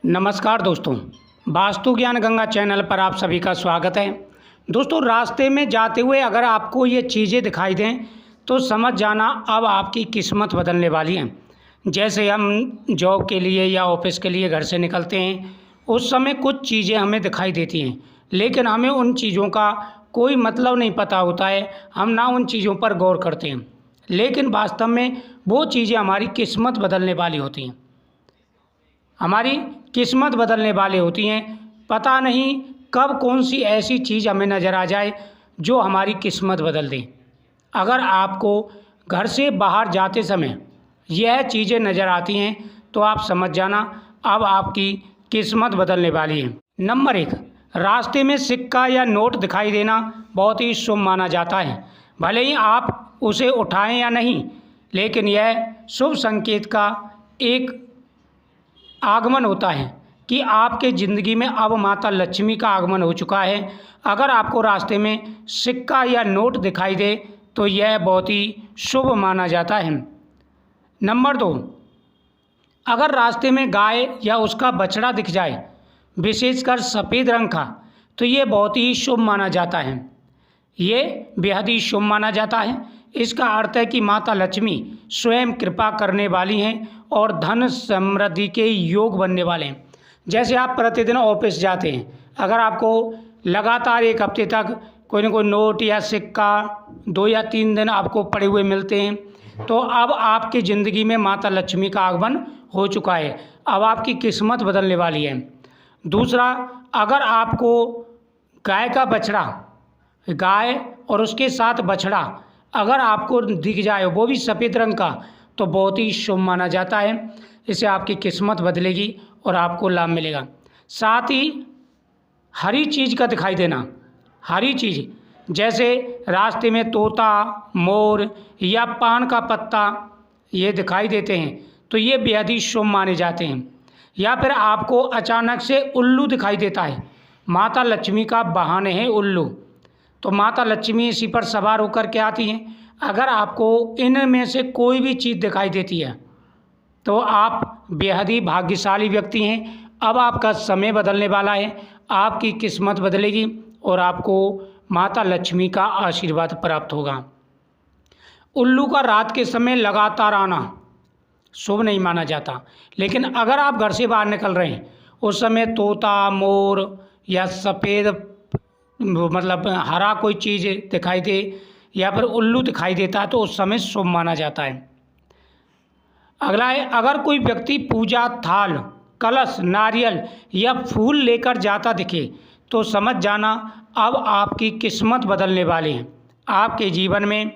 नमस्कार दोस्तों, वास्तु ज्ञान गंगा चैनल पर आप सभी का स्वागत है। दोस्तों, रास्ते में जाते हुए अगर आपको ये चीज़ें दिखाई दें तो समझ जाना अब आपकी किस्मत बदलने वाली है। जैसे हम जॉब के लिए या ऑफिस के लिए घर से निकलते हैं, उस समय कुछ चीज़ें हमें दिखाई देती हैं, लेकिन हमें उन चीज़ों का कोई मतलब नहीं पता होता है। हम ना उन चीज़ों पर गौर करते हैं, लेकिन वास्तव में वो चीज़ें हमारी किस्मत बदलने वाली होती हैं। हमारी किस्मत बदलने वाली होती हैं। पता नहीं कब कौन सी ऐसी चीज़ हमें नज़र आ जाए जो हमारी किस्मत बदल दे। अगर आपको घर से बाहर जाते समय यह चीज़ें नज़र आती हैं तो आप समझ जाना अब आपकी किस्मत बदलने वाली है। नंबर 1, रास्ते में सिक्का या नोट दिखाई देना बहुत ही शुभ माना जाता है। भले ही आप उसे उठाएं या नहीं, लेकिन यह शुभ संकेत का एक आगमन होता है कि आपके ज़िंदगी में अब माता लक्ष्मी का आगमन हो चुका है। अगर आपको रास्ते में सिक्का या नोट दिखाई दे तो यह बहुत ही शुभ माना जाता है। नंबर 2, अगर रास्ते में गाय या उसका बछड़ा दिख जाए, विशेषकर सफ़ेद रंग का, तो ये बहुत ही शुभ माना जाता है। ये बेहद ही शुभ माना जाता है। इसका अर्थ है कि माता लक्ष्मी स्वयं कृपा करने वाली हैं और धन समृद्धि के योग बनने वाले हैं। जैसे आप प्रतिदिन ऑफिस जाते हैं, अगर आपको लगातार एक हफ्ते तक कोई ना कोई नोट या सिक्का 2 या 3 दिन आपको पड़े हुए मिलते हैं, तो अब आपकी ज़िंदगी में माता लक्ष्मी का आगमन हो चुका है। अब आपकी किस्मत बदलने वाली है। दूसरा, अगर आपको गाय का बछड़ा, गाय और उसके साथ बछड़ा अगर आपको दिख जाए, वो भी सफ़ेद रंग का, तो बहुत ही शुभ माना जाता है। इससे आपकी किस्मत बदलेगी और आपको लाभ मिलेगा। साथ ही हरी चीज़ का दिखाई देना, हरी चीज़ जैसे रास्ते में तोता, मोर या पान का पत्ता ये दिखाई देते हैं तो ये बेहद ही शुभ माने जाते हैं। या फिर आपको अचानक से उल्लू दिखाई देता है, माता लक्ष्मी का वाहन है उल्लू, तो माता लक्ष्मी इसी पर सवार होकर के आती हैं। अगर आपको इनमें से कोई भी चीज़ दिखाई देती है तो आप बेहद ही भाग्यशाली व्यक्ति हैं। अब आपका समय बदलने वाला है, आपकी किस्मत बदलेगी और आपको माता लक्ष्मी का आशीर्वाद प्राप्त होगा। उल्लू का रात के समय लगातार आना शुभ नहीं माना जाता, लेकिन अगर आप घर से बाहर निकल रहे हैं, उस समय तोता, मोर या सफ़ेद मतलब हरा कोई चीज़ दिखाई दे या फिर उल्लू दिखाई देता है तो उस समय शुभ माना जाता है। अगला है, अगर कोई व्यक्ति पूजा थाल, कलश, नारियल या फूल लेकर जाता दिखे तो समझ जाना अब आपकी किस्मत बदलने वाली है। आपके जीवन में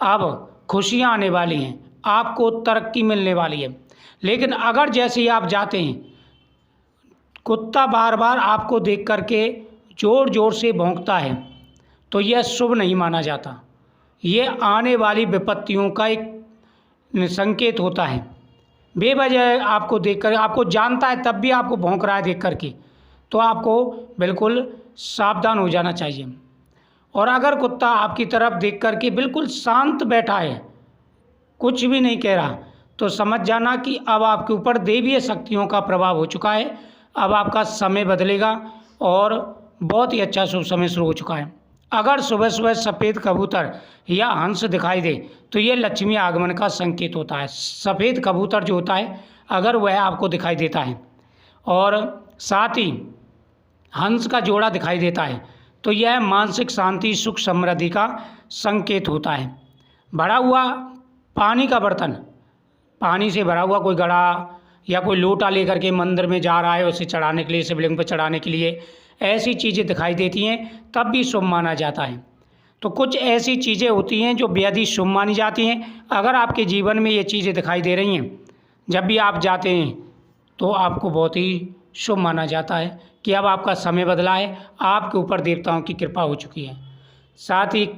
अब खुशियाँ आने वाली हैं, आपको तरक्की मिलने वाली है। लेकिन अगर जैसे ही आप जाते हैं, कुत्ता बार बार आपको देख करके ज़ोर ज़ोर से भौंकता है तो यह शुभ नहीं माना जाता। ये आने वाली विपत्तियों का एक संकेत होता है। बेवजह आपको देखकर, आपको जानता है तब भी आपको भौंक रहा है देख करके, तो आपको बिल्कुल सावधान हो जाना चाहिए। और अगर कुत्ता आपकी तरफ देख करके बिल्कुल शांत बैठा है, कुछ भी नहीं कह रहा, तो समझ जाना कि अब आपके ऊपर देवीय शक्तियों का प्रभाव हो चुका है। अब आपका समय बदलेगा और बहुत ही अच्छा शुभ समय शुरू हो चुका है। अगर सुबह सुबह सफ़ेद कबूतर या हंस दिखाई दे तो ये लक्ष्मी आगमन का संकेत होता है। सफ़ेद कबूतर जो होता है, अगर वह आपको दिखाई देता है और साथ ही हंस का जोड़ा दिखाई देता है तो यह मानसिक शांति, सुख, समृद्धि का संकेत होता है। भरा हुआ पानी का बर्तन, पानी से भरा हुआ कोई घड़ा या कोई लोटा लेकर के मंदिर में जा रहा है उसे चढ़ाने के लिए, शिवलिंग पर चढ़ाने के लिए, ऐसी चीज़ें दिखाई देती हैं तब भी शुभ माना जाता है। तो कुछ ऐसी चीज़ें होती हैं जो बेहद ही शुभ मानी जाती हैं। अगर आपके जीवन में ये चीज़ें दिखाई दे रही हैं, जब भी आप जाते हैं तो आपको बहुत ही शुभ माना जाता है कि अब आपका समय बदला है, आपके ऊपर देवताओं की कृपा हो चुकी है। साथ ही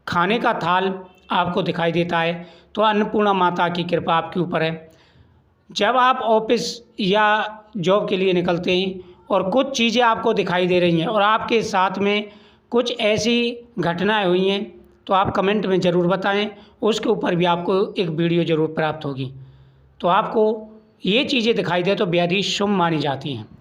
खाने का थाल आपको दिखाई देता है तो अन्नपूर्णा माता की कृपा आपके ऊपर है। जब आप ऑफिस या जॉब के लिए निकलते हैं और कुछ चीज़ें आपको दिखाई दे रही हैं और आपके साथ में कुछ ऐसी घटनाएं हुई हैं तो आप कमेंट में ज़रूर बताएं, उसके ऊपर भी आपको एक वीडियो ज़रूर प्राप्त होगी। तो आपको ये चीज़ें दिखाई दे तो बेहद ही शुभ मानी जाती हैं।